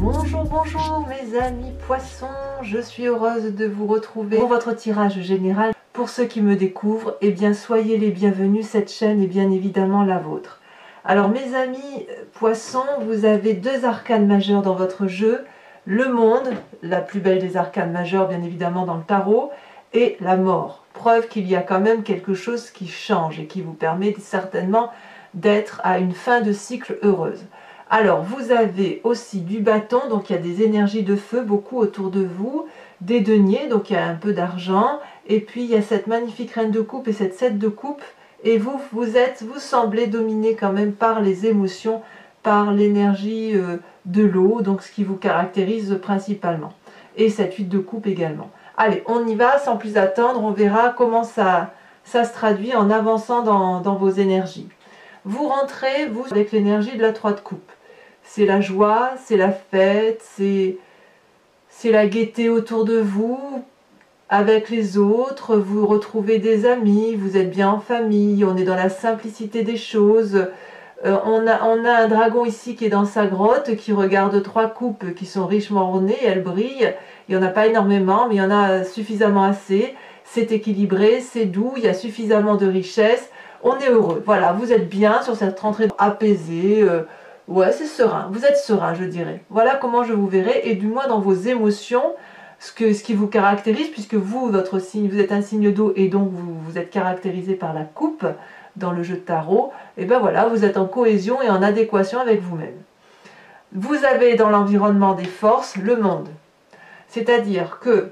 Bonjour, bonjour mes amis poissons, je suis heureuse de vous retrouver pour votre tirage général. Pour ceux qui me découvrent, eh bien soyez les bienvenus, cette chaîne est bien évidemment la vôtre. Alors mes amis poissons, vous avez deux arcanes majeures dans votre jeu, le monde, la plus belle des arcanes majeures bien évidemment dans le tarot, et la mort. Preuve qu'il y a quand même quelque chose qui change et qui vous permet certainement d'être à une fin de cycle heureuse. Alors, vous avez aussi du bâton, donc il y a des énergies de feu beaucoup autour de vous, des deniers, donc il y a un peu d'argent, et puis il y a cette magnifique reine de coupe et cette 7 de coupe, et vous semblez dominé quand même par les émotions, par l'énergie de l'eau, donc ce qui vous caractérise principalement, et cette 8 de coupe également. Allez, on y va, sans plus attendre, on verra comment ça se traduit en avançant dans vos énergies. Vous rentrez, vous, avec l'énergie de la 3 de coupe. C'est la joie, c'est la fête, c'est la gaieté autour de vous, avec les autres, vous retrouvez des amis, vous êtes bien en famille, on est dans la simplicité des choses. On a un dragon ici qui est dans sa grotte, qui regarde 3 coupes qui sont richement ornées, elles brillent. Il n'y en a pas énormément, mais il y en a suffisamment assez. C'est équilibré, c'est doux, il y a suffisamment de richesse. On est heureux, voilà, vous êtes bien sur cette rentrée apaisée, ouais, c'est serein, vous êtes serein, je dirais. Voilà comment je vous verrai, et du moins dans vos émotions, ce qui vous caractérise, puisque vous, votre signe, vous êtes un signe d'eau, et donc vous êtes caractérisé par la coupe dans le jeu de tarot, et bien voilà, vous êtes en cohésion et en adéquation avec vous-même. Vous avez dans l'environnement des forces le monde, c'est-à-dire que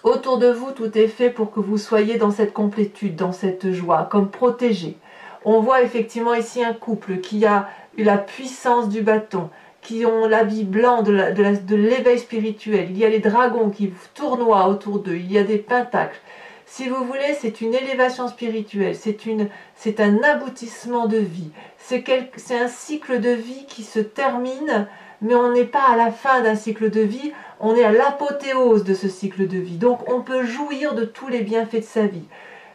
autour de vous, tout est fait pour que vous soyez dans cette complétude, dans cette joie, comme protégé. On voit effectivement ici un couple qui a eu la puissance du bâton, qui ont l'habit blanc de l'éveil spirituel. Il y a les dragons qui tournoient autour d'eux, il y a des pentacles. Si vous voulez, c'est une élévation spirituelle, c'est un aboutissement de vie. C'est un cycle de vie qui se termine, mais on n'est pas à la fin d'un cycle de vie, on est à l'apothéose de ce cycle de vie. Donc on peut jouir de tous les bienfaits de sa vie.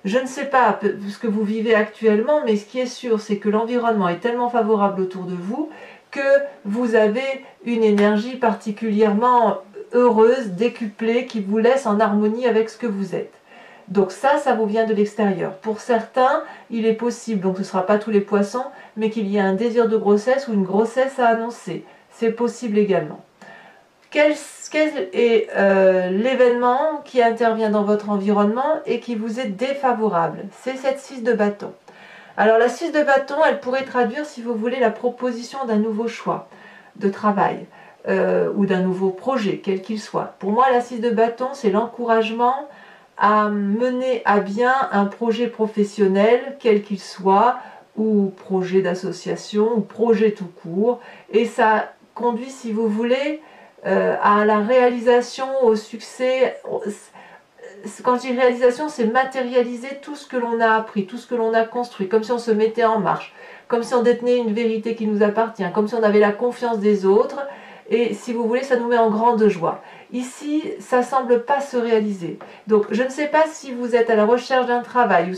Je ne sais pas ce que vous vivez actuellement, mais ce qui est sûr, c'est que l'environnement est tellement favorable autour de vous que vous avez une énergie particulièrement heureuse, décuplée, qui vous laisse en harmonie avec ce que vous êtes. Donc ça vous vient de l'extérieur. Pour certains, il est possible, donc ce ne sera pas tous les poissons, mais qu'il y ait un désir de grossesse ou une grossesse à annoncer. C'est possible également. Quel est l'événement qui intervient dans votre environnement et qui vous est défavorable? C'est cette 6 de bâton. Alors la 6 de bâton, elle pourrait traduire, si vous voulez, la proposition d'un nouveau choix de travail ou d'un nouveau projet, quel qu'il soit. Pour moi, la 6 de bâton, c'est l'encouragement à mener à bien un projet professionnel, quel qu'il soit, ou projet d'association, ou projet tout court, et ça conduit, si vous voulez, à la réalisation, au succès. Quand je dis réalisation, c'est matérialiser tout ce que l'on a appris, tout ce que l'on a construit, comme si on se mettait en marche, comme si on détenait une vérité qui nous appartient, comme si on avait la confiance des autres, et si vous voulez, ça nous met en grande joie. Ici, ça ne semble pas se réaliser. Donc, je ne sais pas si vous êtes à la recherche d'un travail, ou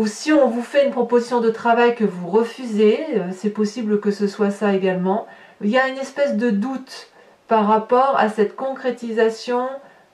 si on vous fait une proposition de travail que vous refusez, c'est possible que ce soit ça également. Il y a une espèce de doute par rapport à cette concrétisation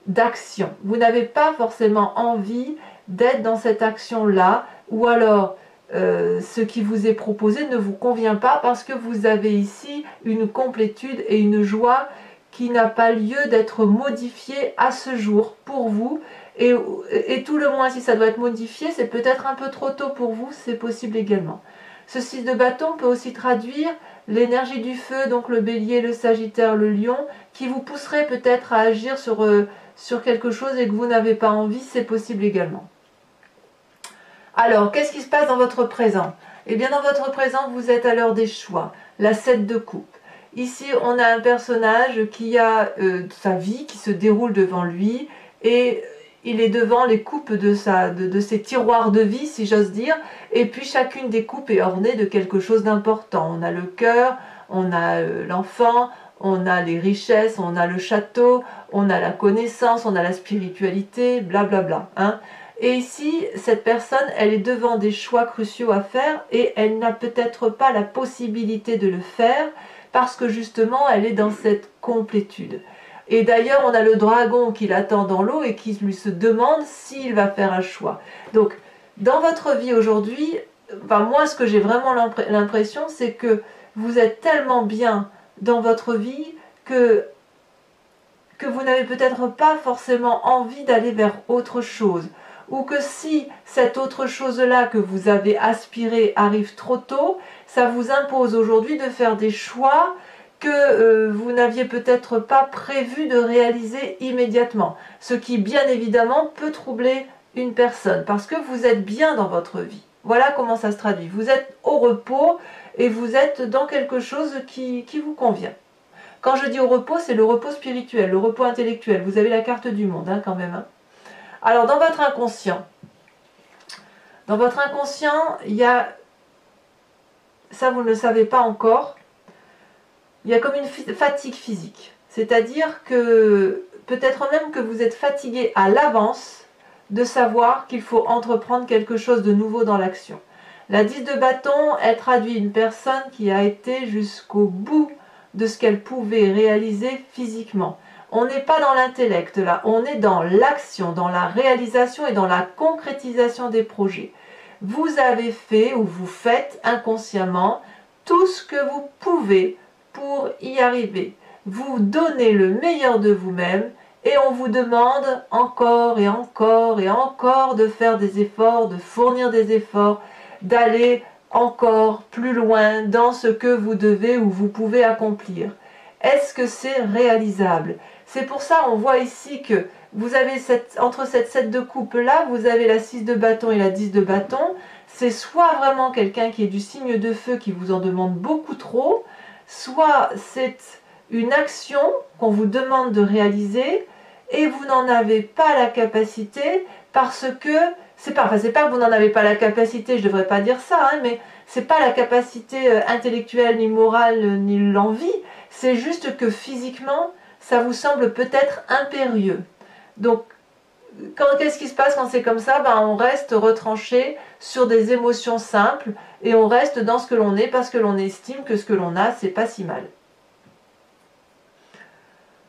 d'action. Vous n'avez pas forcément envie d'être dans cette action-là, ou alors ce qui vous est proposé ne vous convient pas parce que vous avez ici une complétude et une joie qui n'a pas lieu d'être modifiée à ce jour pour vous. Et tout le moins, si ça doit être modifié, c'est peut-être un peu trop tôt pour vous, c'est possible également. Ce 6 de bâton peut aussi traduire l'énergie du feu, donc le bélier, le sagittaire, le lion, qui vous pousserait peut-être à agir sur quelque chose et que vous n'avez pas envie, c'est possible également. Alors, qu'est-ce qui se passe dans votre présent? Eh bien, dans votre présent, vous êtes à l'heure des choix, la 7 de coupe. Ici, on a un personnage qui a sa vie qui se déroule devant lui et il est devant les coupes de ses tiroirs de vie, si j'ose dire, et puis chacune des coupes est ornée de quelque chose d'important. On a le cœur, on a l'enfant, on a les richesses, on a le château, on a la connaissance, on a la spiritualité, blablabla. Hein. Et ici, cette personne, elle est devant des choix cruciaux à faire et elle n'a peut-être pas la possibilité de le faire parce que justement elle est dans cette complétude. Et d'ailleurs on a le dragon qui l'attend dans l'eau et qui lui se demande s'il va faire un choix. Donc dans votre vie aujourd'hui, enfin, moi ce que j'ai vraiment l'impression, c'est que vous êtes tellement bien dans votre vie que vous n'avez peut-être pas forcément envie d'aller vers autre chose. Ou que si cette autre chose-là que vous avez aspiré arrive trop tôt, ça vous impose aujourd'hui de faire des choix que vous n'aviez peut-être pas prévu de réaliser immédiatement. Ce qui, bien évidemment, peut troubler une personne, parce que vous êtes bien dans votre vie. Voilà comment ça se traduit. Vous êtes au repos et vous êtes dans quelque chose qui vous convient. Quand je dis au repos, c'est le repos spirituel, le repos intellectuel. Vous avez la carte du monde, hein, quand même. Hein. Alors, dans votre inconscient, il y a, ça vous ne le savez pas encore, il y a comme une fatigue physique. C'est-à-dire que peut-être même que vous êtes fatigué à l'avance de savoir qu'il faut entreprendre quelque chose de nouveau dans l'action. La 10 de bâton, elle traduit une personne qui a été jusqu'au bout de ce qu'elle pouvait réaliser physiquement. On n'est pas dans l'intellect là, on est dans l'action, dans la réalisation et dans la concrétisation des projets. Vous avez fait ou vous faites inconsciemment tout ce que vous pouvez pour y arriver. Vous donnez le meilleur de vous-même et on vous demande encore et encore et encore de faire des efforts, de fournir des efforts, d'aller encore plus loin dans ce que vous devez ou vous pouvez accomplir. Est-ce que c'est réalisable? C'est pour ça on voit ici que vous avez entre cette 7 de coupe là, vous avez la 6 de bâton et la 10 de bâton. C'est soit vraiment quelqu'un qui est du signe de feu qui vous en demande beaucoup trop, soit c'est une action qu'on vous demande de réaliser et vous n'en avez pas la capacité parce que c'est pas que vous n'en avez pas la capacité, je devrais pas dire ça, hein, mais c'est pas la capacité intellectuelle ni morale ni l'envie, c'est juste que physiquement ça vous semble peut-être impérieux. Donc qu'est-ce qui se passe quand c'est comme ça? Ben, on reste retranché sur des émotions simples et on reste dans ce que l'on est parce que l'on estime que ce que l'on a c'est pas si mal.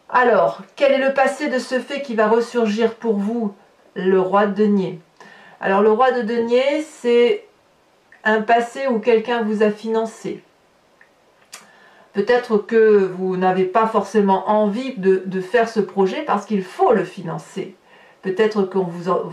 Alors, quel est le passé de ce fait qui va ressurgir pour vous? Le roi de denier. Alors le roi de denier, c'est un passé où quelqu'un vous a financé. Peut-être que vous n'avez pas forcément envie de faire ce projet parce qu'il faut le financer. Peut-être que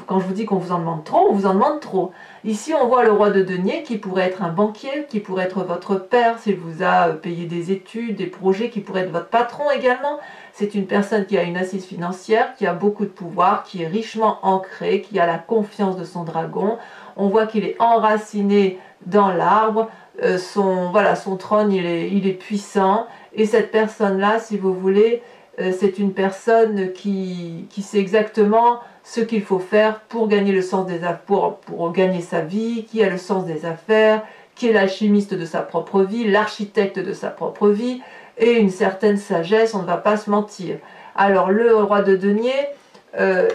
quand je vous dis qu'on vous en demande trop, on vous en demande trop. Ici, on voit le roi de denier qui pourrait être un banquier, qui pourrait être votre père s'il vous a payé des études, des projets, qui pourrait être votre patron également. C'est une personne qui a une assise financière, qui a beaucoup de pouvoir, qui est richement ancrée, qui a la confiance de son dragon. On voit qu'il est enraciné dans l'arbre. Son trône, il est puissant. Et cette personne-là, si vous voulez, c'est une personne qui sait exactement ce qu'il faut faire pour gagner le sens des affaires, pour gagner sa vie, qui a le sens des affaires, qui est l'alchimiste de sa propre vie, l'architecte de sa propre vie, et une certaine sagesse, on ne va pas se mentir. Alors le roi de denier,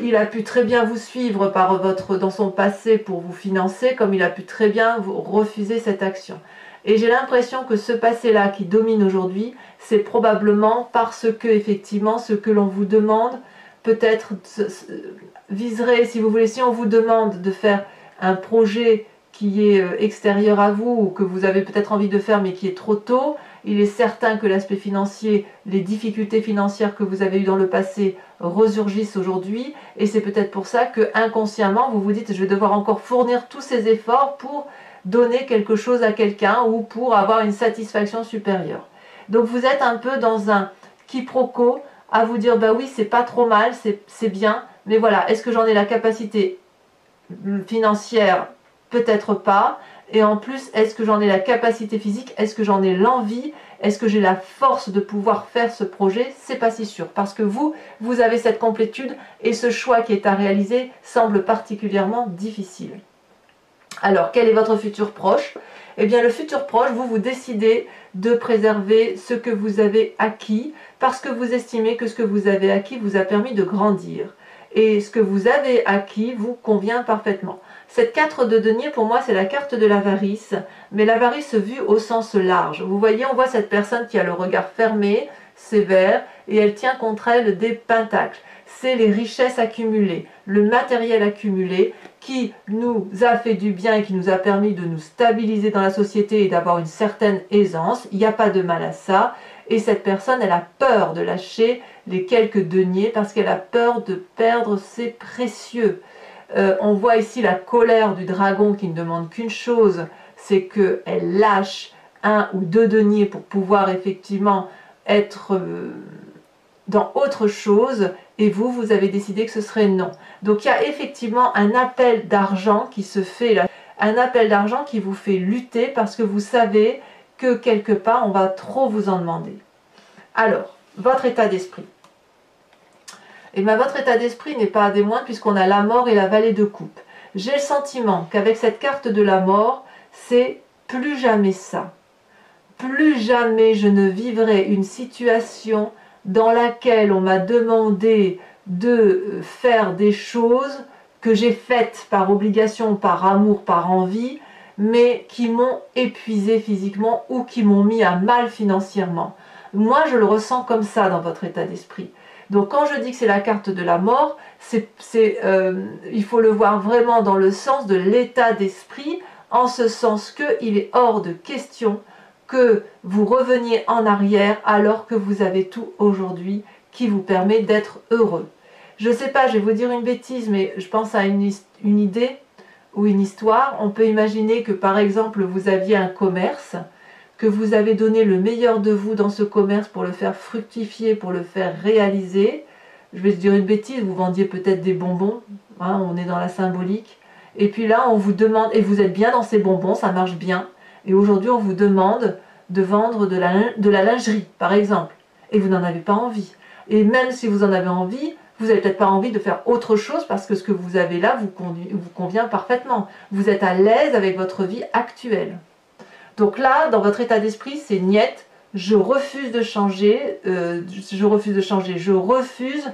il a pu très bien vous suivre dans son passé pour vous financer, comme il a pu très bien vous refuser cette action. Et j'ai l'impression que ce passé-là qui domine aujourd'hui, c'est probablement parce que, effectivement, ce que l'on vous demande, peut-être viserait, si vous voulez, si on vous demande de faire un projet qui est extérieur à vous, ou que vous avez peut-être envie de faire, mais qui est trop tôt, il est certain que l'aspect financier, les difficultés financières que vous avez eues dans le passé resurgissent aujourd'hui, et c'est peut-être pour ça que, inconsciemment, vous vous dites, je vais devoir encore fournir tous ces efforts pour donner quelque chose à quelqu'un ou pour avoir une satisfaction supérieure. Donc vous êtes un peu dans un quiproquo à vous dire, bah oui, c'est pas trop mal, c'est bien, mais voilà, est-ce que j'en ai la capacité financière? Peut-être pas. Et en plus, est-ce que j'en ai la capacité physique? Est-ce que j'en ai l'envie? Est-ce que j'ai la force de pouvoir faire ce projet? C'est pas si sûr, parce que vous avez cette complétude et ce choix qui est à réaliser semble particulièrement difficile. Alors, quel est votre futur proche? Eh bien, le futur proche, vous décidez de préserver ce que vous avez acquis parce que vous estimez que ce que vous avez acquis vous a permis de grandir. Et ce que vous avez acquis vous convient parfaitement. Cette carte de denier, pour moi, c'est la carte de l'avarice, mais l'avarice vue au sens large. Vous voyez, on voit cette personne qui a le regard fermé, sévère, et elle tient contre elle des pentacles. C'est les richesses accumulées, le matériel accumulé qui nous a fait du bien et qui nous a permis de nous stabiliser dans la société et d'avoir une certaine aisance. Il n'y a pas de mal à ça. Et cette personne, elle a peur de lâcher les quelques deniers parce qu'elle a peur de perdre ses précieux. On voit ici la colère du dragon qui ne demande qu'une chose, c'est qu'elle lâche 1 ou 2 deniers pour pouvoir effectivement être dans autre chose, et vous avez décidé que ce serait non. Donc il y a effectivement un appel d'argent qui se fait là, un appel d'argent qui vous fait lutter parce que vous savez que quelque part on va trop vous en demander. Alors, votre état d'esprit. Et bien votre état d'esprit n'est pas des moindres puisqu'on a la mort et la vallée de coupe. J'ai le sentiment qu'avec cette carte de la mort, c'est plus jamais ça. Plus jamais je ne vivrai une situation dans laquelle on m'a demandé de faire des choses que j'ai faites par obligation, par amour, par envie, mais qui m'ont épuisé physiquement ou qui m'ont mis à mal financièrement. Moi, je le ressens comme ça dans votre état d'esprit. Donc quand je dis que c'est la carte de la mort, il faut le voir vraiment dans le sens de l'état d'esprit, en ce sens qu'il est hors de question que vous reveniez en arrière alors que vous avez tout aujourd'hui qui vous permet d'être heureux. Je ne sais pas, je vais vous dire une bêtise, mais je pense à une idée ou une histoire. On peut imaginer que par exemple vous aviez un commerce, que vous avez donné le meilleur de vous dans ce commerce pour le faire fructifier, pour le faire réaliser. Je vais te dire une bêtise, vous vendiez peut-être des bonbons, hein, on est dans la symbolique. Et puis là, on vous demande, et vous êtes bien dans ces bonbons, ça marche bien. Et aujourd'hui, on vous demande de vendre de la lingerie, par exemple. Et vous n'en avez pas envie. Et même si vous en avez envie, vous n'avez peut-être pas envie de faire autre chose parce que ce que vous avez là vous convient parfaitement. Vous êtes à l'aise avec votre vie actuelle. Donc là, dans votre état d'esprit, c'est niet, je refuse de changer, je refuse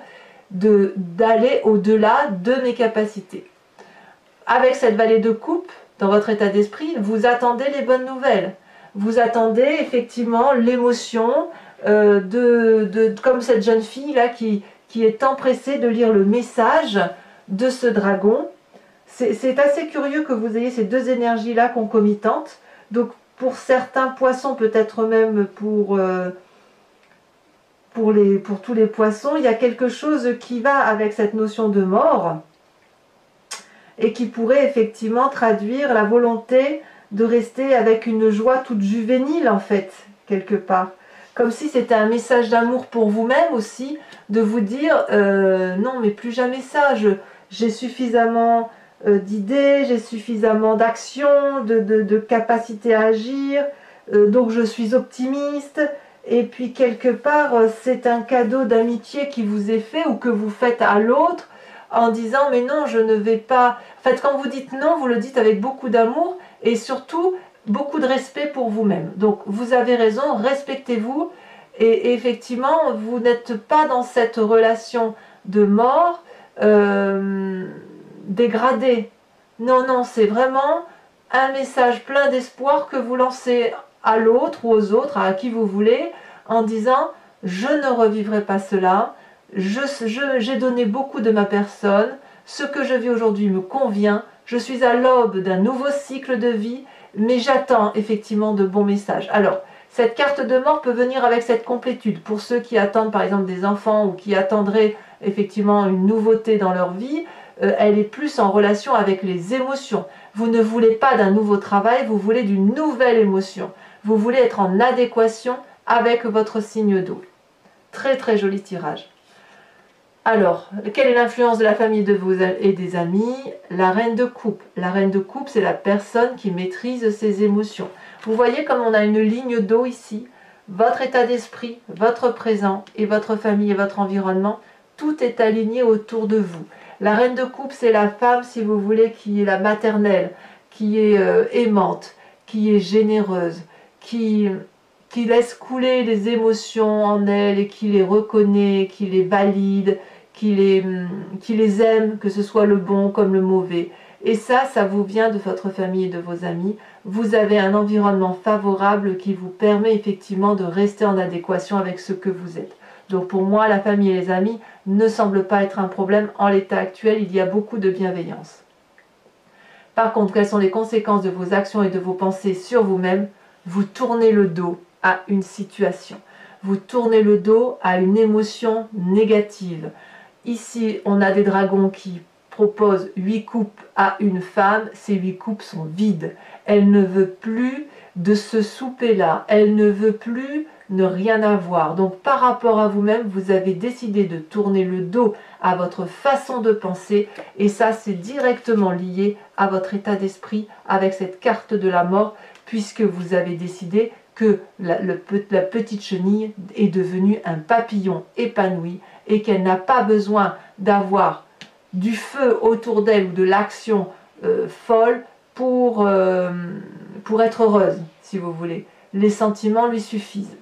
d'aller au-delà de mes capacités. Avec cette vallée de coupe, dans votre état d'esprit, vous attendez les bonnes nouvelles. Vous attendez effectivement l'émotion comme cette jeune fille là qui est empressée de lire le message de ce dragon. C'est assez curieux que vous ayez ces deux énergies là concomitantes. Donc pour certains poissons, peut-être même pour tous les poissons, il y a quelque chose qui va avec cette notion de mort et qui pourrait effectivement traduire la volonté de rester avec une joie toute juvénile en fait, quelque part. Comme si c'était un message d'amour pour vous-même aussi, de vous dire non mais plus jamais ça, j'ai suffisamment d'idées, j'ai suffisamment d'actions, de capacité à agir, donc je suis optimiste. Et puis quelque part, c'est un cadeau d'amitié qui vous est fait ou que vous faites à l'autre en disant mais non, je ne vais pas... En fait, quand vous dites non, vous le dites avec beaucoup d'amour et surtout beaucoup de respect pour vous-même. Donc vous avez raison, respectez-vous et effectivement, vous n'êtes pas dans cette relation de mort dégradée. Non, non, c'est vraiment un message plein d'espoir que vous lancez à l'autre ou aux autres, à qui vous voulez, en disant « je ne revivrai pas cela, j'ai donné beaucoup de ma personne, ce que je vis aujourd'hui me convient, je suis à l'aube d'un nouveau cycle de vie, mais j'attends effectivement de bons messages. » Alors, cette carte de mort peut venir avec cette complétude. Pour ceux qui attendent par exemple des enfants ou qui attendraient effectivement une nouveauté dans leur vie, elle est plus en relation avec les émotions. Vous ne voulez pas d'un nouveau travail, vous voulez d'une nouvelle émotion. Vous voulez être en adéquation avec votre signe d'eau. Très très joli tirage. Alors, quelle est l'influence de la famille et des amis? La reine de coupe. La reine de coupe, c'est la personne qui maîtrise ses émotions. Vous voyez comme on a une ligne d'eau ici. Votre état d'esprit, votre présent et votre famille et votre environnement, tout est aligné autour de vous. La reine de coupe, c'est la femme, si vous voulez, qui est la maternelle, qui est aimante, qui est généreuse, qui laisse couler les émotions en elle et qui les reconnaît, qui les valide, qui les aime, que ce soit le bon comme le mauvais. Et ça vous vient de votre famille et de vos amis. Vous avez un environnement favorable qui vous permet effectivement de rester en adéquation avec ce que vous êtes. Donc pour moi, la famille et les amis ne semblent pas être un problème. En l'état actuel, il y a beaucoup de bienveillance. Par contre, quelles sont les conséquences de vos actions et de vos pensées sur vous-même? Vous tournez le dos à une situation. Vous tournez le dos à une émotion négative. Ici, on a des dragons qui proposent 8 coupes à une femme. Ces 8 coupes sont vides. Elle ne veut plus de ce souper-là. Elle ne veut plus ne rien avoir. Donc, par rapport à vous-même, vous avez décidé de tourner le dos à votre façon de penser. Et ça, c'est directement lié à votre état d'esprit avec cette carte de la mort, puisque vous avez décidé que la petite chenille est devenue un papillon épanoui et qu'elle n'a pas besoin d'avoir du feu autour d'elle ou de l'action folle pour être heureuse, si vous voulez. Les sentiments lui suffisent.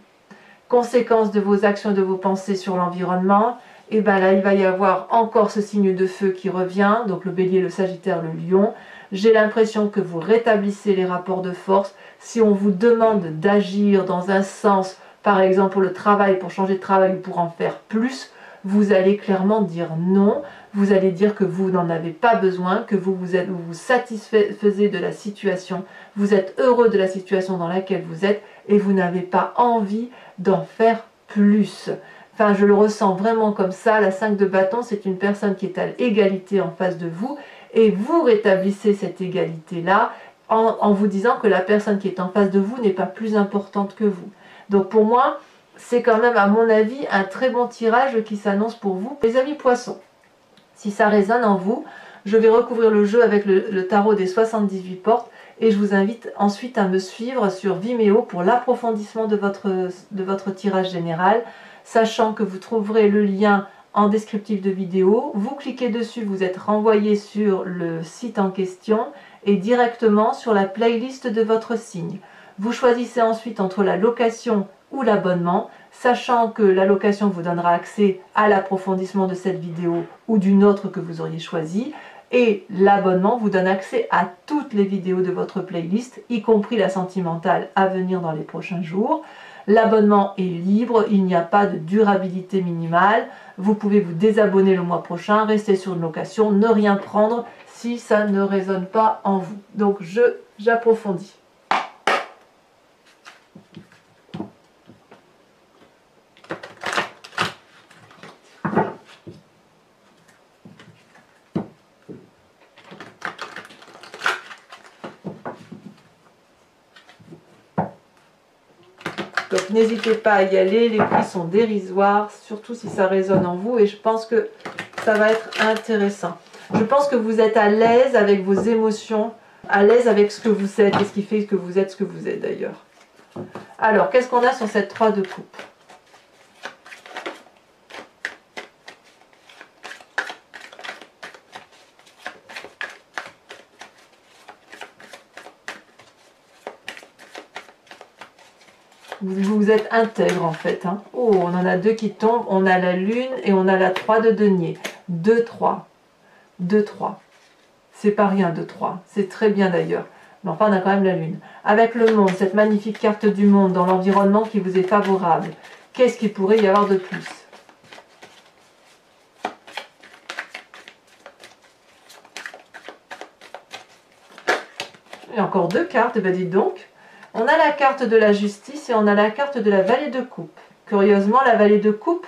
Conséquence de vos actions et de vos pensées sur l'environnement, et bien là, il va y avoir encore ce signe de feu qui revient, donc le bélier, le sagittaire, le lion. J'ai l'impression que vous rétablissez les rapports de force. Si on vous demande d'agir dans un sens, par exemple pour le travail, pour changer de travail ou pour en faire plus, vous allez clairement dire non. Vous allez dire que vous n'en avez pas besoin, que vous vous satisfaisez de la situation, vous êtes heureux de la situation dans laquelle vous êtes et vous n'avez pas envie d'en faire plus. Enfin, je le ressens vraiment comme ça. La 5 de bâton, c'est une personne qui est à l'égalité en face de vous et vous rétablissez cette égalité-là en vous disant que la personne qui est en face de vous n'est pas plus importante que vous. Donc pour moi, c'est quand même à mon avis un très bon tirage qui s'annonce pour vous. Les amis poissons, si ça résonne en vous, je vais recouvrir le jeu avec le tarot des 78 portes et je vous invite ensuite à me suivre sur Vimeo pour l'approfondissement de votre tirage général, sachant que vous trouverez le lien en descriptif de vidéo. Vous cliquez dessus, vous êtes renvoyé sur le site en question et directement sur la playlist de votre signe. Vous choisissez ensuite entre la location ou l'abonnement, sachant que la location vous donnera accès à l'approfondissement de cette vidéo ou d'une autre que vous auriez choisie, et l'abonnement vous donne accès à toutes les vidéos de votre playlist, y compris la sentimentale à venir dans les prochains jours. L'abonnement est libre, il n'y a pas de durabilité minimale, vous pouvez vous désabonner le mois prochain, rester sur une location, ne rien prendre si ça ne résonne pas en vous. Donc j'approfondis. Donc n'hésitez pas à y aller, les prix sont dérisoires, surtout si ça résonne en vous et je pense que ça va être intéressant. Je pense que vous êtes à l'aise avec vos émotions, à l'aise avec ce que vous êtes et ce qui fait que vous êtes ce que vous êtes d'ailleurs. Alors, qu'est-ce qu'on a sur cette 3 de coupe? Vous êtes intègre en fait. Hein. Oh, on en a 2 qui tombent. On a la lune et on a la 3 de denier. 2, 3. 2, 3. C'est pas rien, 2, 3. C'est très bien d'ailleurs. Mais enfin, on a quand même la lune. Avec le monde, cette magnifique carte du monde dans l'environnement qui vous est favorable. Qu'est-ce qu'il pourrait y avoir de plus? Il y a encore 2 cartes, ben dites donc. On a la carte de la justice et on a la carte de la vallée de coupe. Curieusement, la vallée de coupe,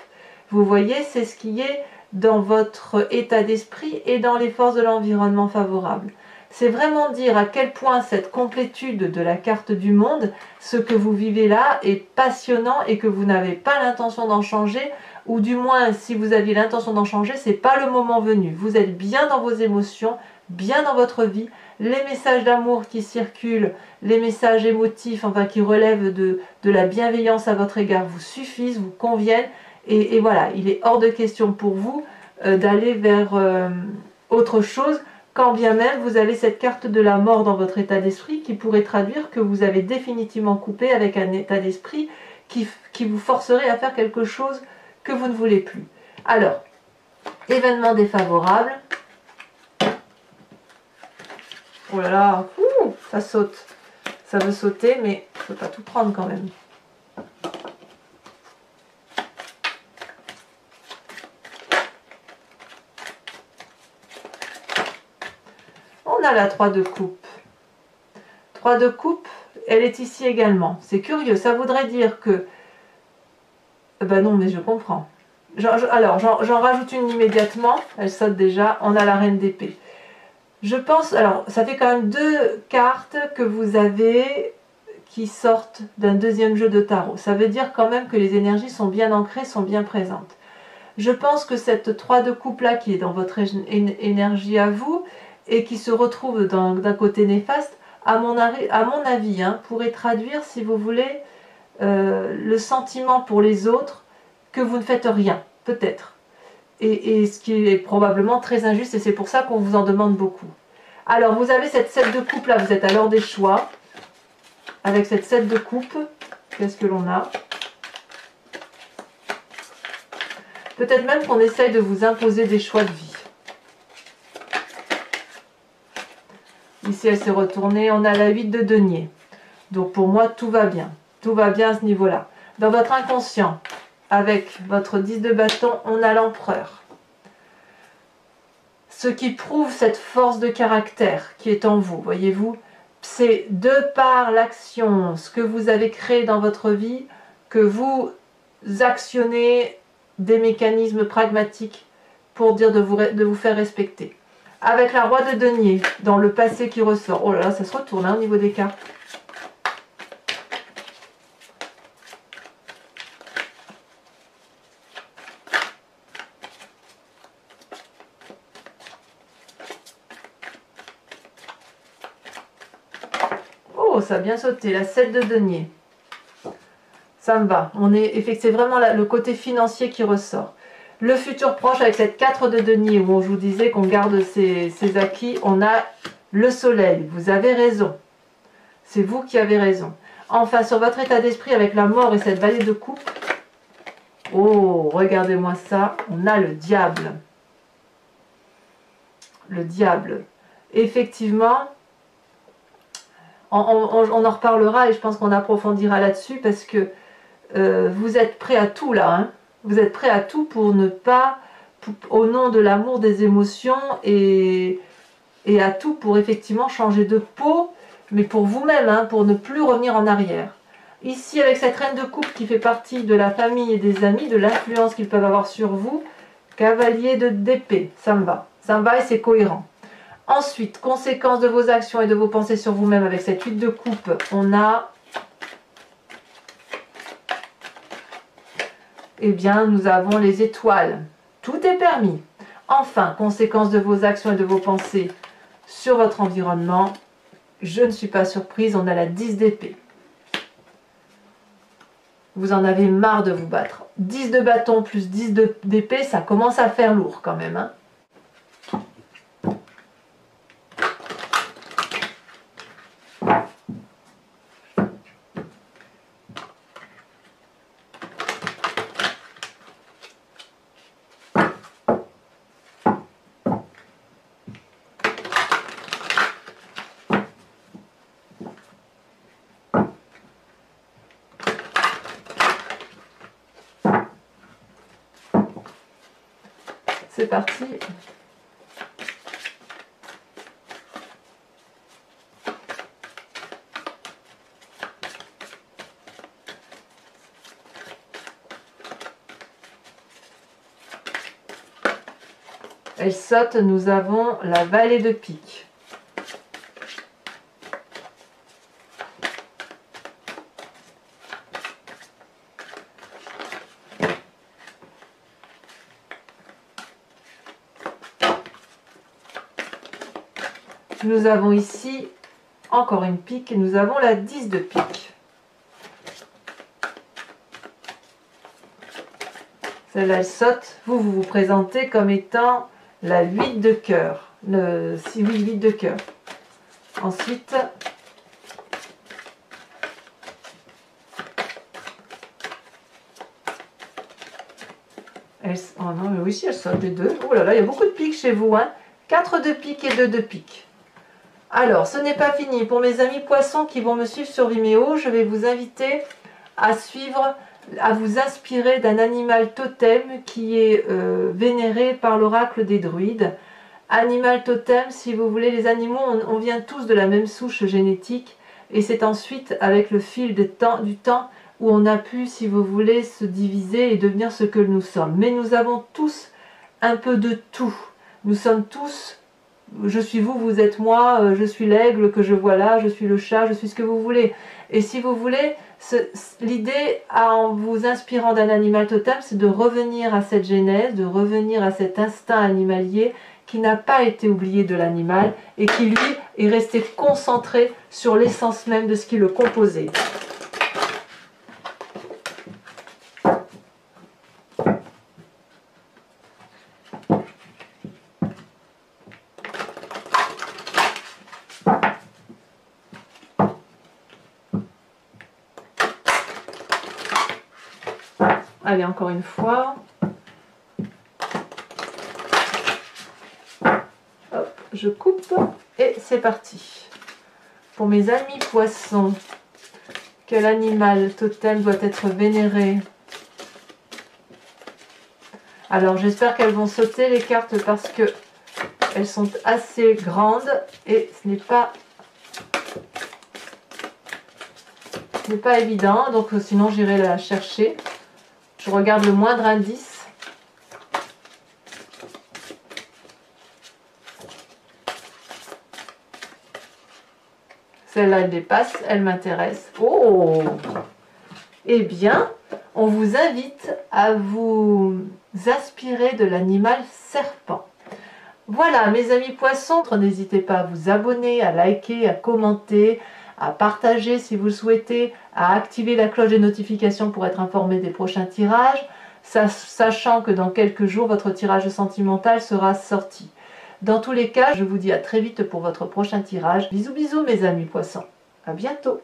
vous voyez, c'est ce qui est dans votre état d'esprit et dans les forces de l'environnement favorable. C'est vraiment dire à quel point cette complétude de la carte du monde, ce que vous vivez là, est passionnant et que vous n'avez pas l'intention d'en changer, ou du moins, si vous aviez l'intention d'en changer, c'est pas le moment venu. Vous êtes bien dans vos émotions, bien dans votre vie. Les messages d'amour qui circulent, les messages émotifs, enfin qui relèvent de la bienveillance à votre égard vous suffisent, vous conviennent. Et voilà, il est hors de question pour vous d'aller vers autre chose, quand bien même vous avez cette carte de la mort dans votre état d'esprit qui pourrait traduire que vous avez définitivement coupé avec un état d'esprit qui vous forcerait à faire quelque chose que vous ne voulez plus. Alors, événement défavorable. Oh là là, ça saute. Ça veut sauter, mais je ne peux pas tout prendre quand même. On a la 3 de coupe. 3 de coupe, elle est ici également. C'est curieux, ça voudrait dire que... Ben non, mais je comprends. Alors, j'en rajoute une immédiatement. Elle saute déjà. On a la reine d'épée. Je pense... Alors, ça fait quand même 2 cartes que vous avez qui sortent d'un deuxième jeu de tarot. Ça veut dire quand même que les énergies sont bien ancrées, sont bien présentes. Je pense que cette 3 de coupe là, qui est dans votre énergie à vous, et qui se retrouve d'un côté néfaste, à mon avis, hein, pourrait traduire, si vous voulez, le sentiment pour les autres que vous ne faites rien, peut-être. Et ce qui est probablement très injuste, et c'est pour ça qu'on vous en demande beaucoup. Alors, vous avez cette 7 de coupe là, vous êtes à l'heure des choix. Avec cette 7 de coupe, qu'est-ce que l'on a? Peut-être même qu'on essaye de vous imposer des choix de vie. Ici, elle s'est retournée. On a la 8 de denier. Donc, pour moi, tout va bien. Tout va bien à ce niveau-là. Dans votre inconscient, avec votre 10 de bâton, on a l'empereur. Ce qui prouve cette force de caractère qui est en vous, voyez-vous, c'est de par l'action, ce que vous avez créé dans votre vie, que vous actionnez des mécanismes pragmatiques pour dire de vous faire respecter. Avec la roi de denier, dans le passé qui ressort. Oh là là, ça se retourne hein, au niveau des cartes. Oh, ça a bien sauté, la 7 de denier. Ça me va. C'est vraiment le côté financier qui ressort. Le futur proche avec cette 4 de denier où je vous disais qu'on garde ses acquis, on a le soleil. Vous avez raison. C'est vous qui avez raison. Enfin, sur votre état d'esprit avec la mort et cette vallée de coupe, oh, regardez-moi ça, on a le diable. Le diable. Effectivement, on en reparlera et je pense qu'on approfondira là-dessus parce que vous êtes prêt à tout là, hein. Vous êtes prêt à tout pour ne pas, au nom de l'amour, des émotions et à tout pour effectivement changer de peau, mais pour vous-même, hein, pour ne plus revenir en arrière. Ici, avec cette reine de coupe qui fait partie de la famille et des amis, de l'influence qu'ils peuvent avoir sur vous, cavalier d'épée, ça me va. Ça me va et c'est cohérent. Ensuite, conséquence de vos actions et de vos pensées sur vous-même avec cette 8 de coupe, on a... Eh bien, nous avons les étoiles. Tout est permis. Enfin, conséquence de vos actions et de vos pensées sur votre environnement, je ne suis pas surprise, on a la 10 d'épée. Vous en avez marre de vous battre. 10 de bâton plus 10 d'épée, ça commence à faire lourd quand même, hein. C'est parti. Elle saute, nous avons la vallée de pique. Nous avons ici encore une pique et nous avons la 10 de pique. Celle-là, elle saute. Vous vous présentez comme étant la 8 de cœur. Le 8 de cœur. Ensuite, oh non, mais oui, si elle saute les deux. Oh là là, il y a beaucoup de piques chez vous, hein. 4 de pique et 2 de pique. Alors, ce n'est pas fini. Pour mes amis poissons qui vont me suivre sur Vimeo, je vais vous inviter à suivre, à vous inspirer d'un animal totem qui est vénéré par l'oracle des druides. Animal totem, si vous voulez, les animaux, on vient tous de la même souche génétique, et c'est ensuite avec le fil du temps où on a pu, si vous voulez, se diviser et devenir ce que nous sommes. Mais nous avons tous un peu de tout. Nous sommes tous, je suis vous, vous êtes moi, je suis l'aigle que je vois là, je suis le chat, je suis ce que vous voulez. Et si vous voulez, l'idée en vous inspirant d'un animal totem, c'est de revenir à cette genèse, de revenir à cet instinct animalier qui n'a pas été oublié de l'animal et qui lui est resté concentré sur l'essence même de ce qui le composait. Allez, encore une fois. Hop, je coupe et c'est parti. Pour mes amis poissons, quel animal totem doit être vénéré? Alors, j'espère qu'elles vont sauter les cartes parce que elles sont assez grandes et ce n'est pas évident. Donc, sinon, j'irai la chercher. Je regarde le moindre indice. Celle-là, elle dépasse, elle m'intéresse. Oh! Eh bien, on vous invite à vous inspirer de l'animal serpent. Voilà, mes amis poissons, n'hésitez pas à vous abonner, à liker, à commenter, à partager si vous le souhaitez, à activer la cloche des notifications pour être informé des prochains tirages, sachant que dans quelques jours, votre tirage sentimental sera sorti. Dans tous les cas, je vous dis à très vite pour votre prochain tirage. Bisous bisous mes amis poissons, à bientôt.